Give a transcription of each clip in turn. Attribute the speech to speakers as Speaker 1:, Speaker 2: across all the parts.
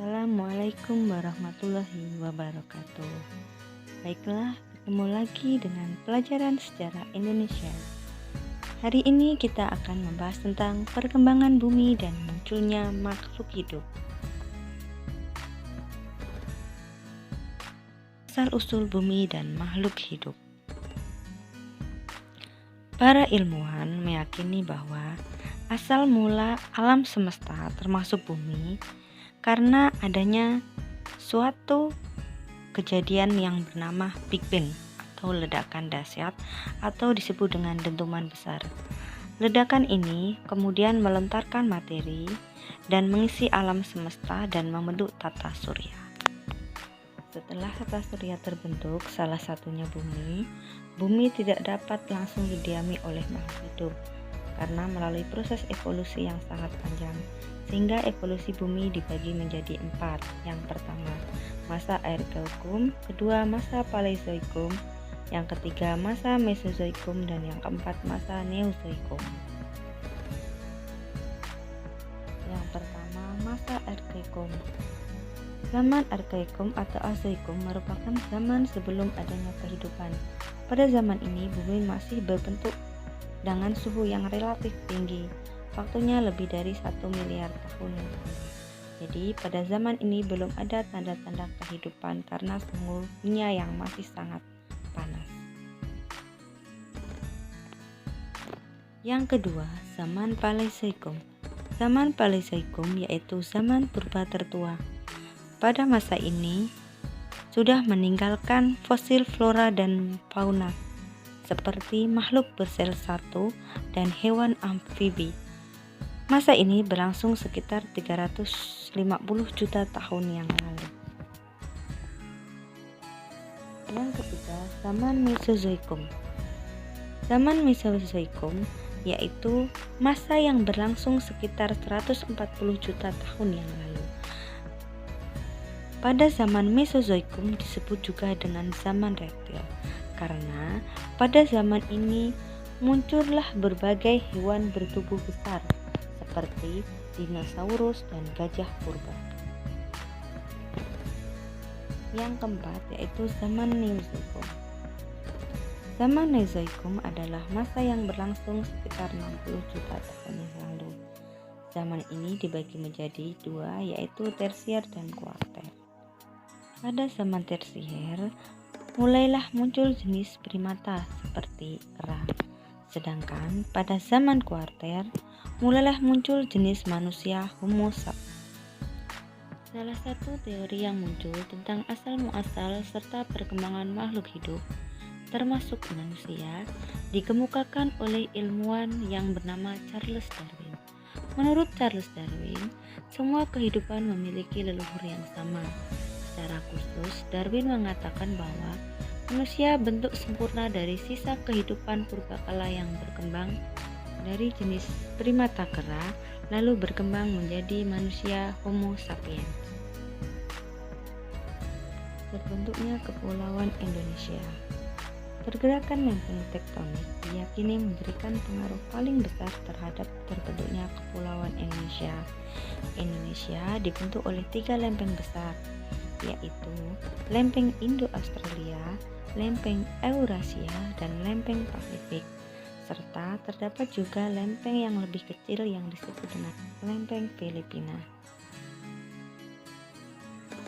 Speaker 1: Assalamualaikum warahmatullahi wabarakatuh. Baiklah, ketemu lagi dengan pelajaran sejarah Indonesia. Hari ini kita akan membahas tentang perkembangan bumi dan munculnya makhluk hidup. Asal-usul bumi dan makhluk hidup. Para ilmuwan meyakini bahwa asal mula alam semesta termasuk bumi karena adanya suatu kejadian yang bernama Big Bang atau ledakan dahsyat atau disebut dengan dentuman besar. Ledakan ini kemudian melontarkan materi dan mengisi alam semesta dan membentuk tata surya. Setelah tata surya terbentuk, salah satunya bumi, bumi tidak dapat langsung didiami oleh makhluk hidup karena melalui proses evolusi yang sangat panjang, sehingga evolusi bumi dibagi menjadi 4. Yang pertama, masa Ergozoikum, kedua masa Paleozoikum, yang ketiga masa Mesozoikum, dan yang keempat masa Neozoikum. Yang pertama, masa Ergozoikum. Zaman Ergozoikum atau Azoikum merupakan zaman sebelum adanya kehidupan. Pada zaman ini bumi masih berbentuk dengan suhu yang relatif tinggi. Waktunya lebih dari 1 miliar tahun yang lalu. Jadi pada zaman ini belum ada tanda-tanda kehidupan karena suhunya yang masih sangat panas. Yang kedua, zaman Paleozoikum. Zaman Paleozoikum yaitu zaman purba tertua. Pada masa ini sudah meninggalkan fosil flora dan fauna seperti makhluk bersel satu dan hewan amfibi. Masa ini berlangsung sekitar 350 juta tahun yang lalu. Yang ketiga, zaman Mesozoikum. Zaman Mesozoikum yaitu masa yang berlangsung sekitar 140 juta tahun yang lalu. Pada zaman Mesozoikum disebut juga dengan zaman reptil karena pada zaman ini muncullah berbagai hewan bertubuh besar seperti dinosaurus dan gajah purba. Yang keempat yaitu zaman Neozoikum. Zaman Neozoikum adalah masa yang berlangsung sekitar 60 juta tahun yang lalu. Zaman ini dibagi menjadi 2 yaitu tersier dan kuarter. Pada zaman tersier mulailah muncul jenis primata seperti kera. Sedangkan pada zaman kuarter mulailah muncul jenis manusia Homo sapiens. Salah satu teori yang muncul tentang asal-muasal serta perkembangan makhluk hidup, termasuk manusia, dikemukakan oleh ilmuwan yang bernama Charles Darwin. Menurut Charles Darwin, semua kehidupan memiliki leluhur yang sama. Secara khusus, Darwin mengatakan bahwa manusia bentuk sempurna dari sisa kehidupan purbakala yang berkembang dari jenis primata kera, lalu berkembang menjadi manusia Homo sapiens. Terbentuknya Kepulauan Indonesia. Pergerakan lempeng tektonik diyakini memberikan pengaruh paling besar terhadap terbentuknya Kepulauan Indonesia. Indonesia dibentuk oleh 3 lempeng besar, yaitu lempeng Indo-Australia, lempeng Eurasia, dan lempeng Pasifik, serta terdapat juga lempeng yang lebih kecil yang disebut dengan lempeng Filipina.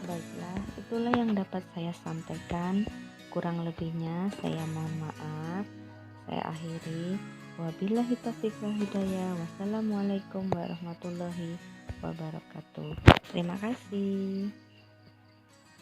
Speaker 1: Baiklah, itulah yang dapat saya sampaikan. Kurang lebihnya saya mohon maaf. Saya akhiri. Wabillahi taufiq wal hidayah. Wassalamualaikum warahmatullahi wabarakatuh. Terima kasih.